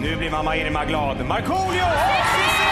Nu blir mamma Irma glad. Markoolio och Cissi!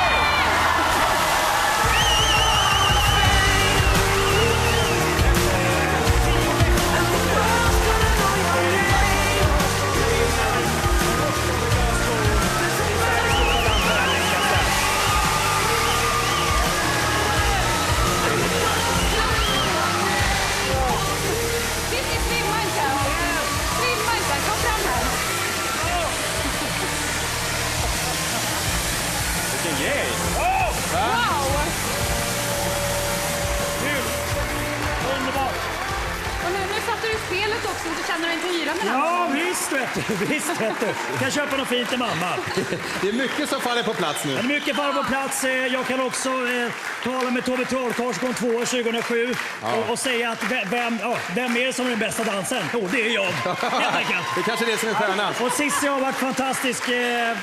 Spelet också, så känner du inte hyra med den. Ja, visst vet du. Kan köpa något fint till mamma. Det är mycket som faller på plats nu. Det är mycket faller på plats. Jag kan också tala med Tobbe Trollkarl som kom 2 år 2007 och säga att vem är det som är den bästa dansen? Det är jag. Helt enkelt. Det är kanske det som är stjärnan. Och Cissi har varit fantastisk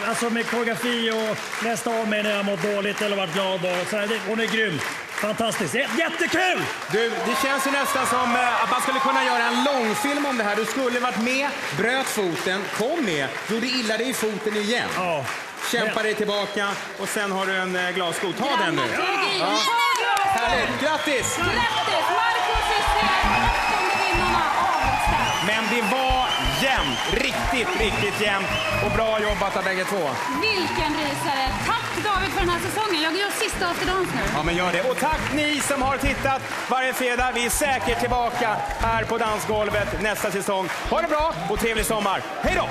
alltså med koreografi och läst av mig när jag mått dåligt eller varit glad. Och så här, hon är grym. Fantastiskt. Jättekul! Du, det känns ju nästan som att man skulle kunna göra en långfilm om det här. Du skulle varit med, bröt foten, kom med, gjorde illa dig i foten igen. Ja. Kämpa dig tillbaka och sen har du en glassko. Ta den nu. Ja. Härligt, grattis! Grattis! Marco och Cissi är 8:e vinnarna av Men det var jämnt. Riktigt jämnt. Och bra jobbat av bägge två. Vilken rysare. Tack David för den här säsongen. Jag gör sista Afterdans nu. Ja, men gör det. Och tack ni som har tittat varje fredag. Vi är säkert tillbaka här på dansgolvet nästa säsong. Ha det bra och trevlig sommar. Hej då!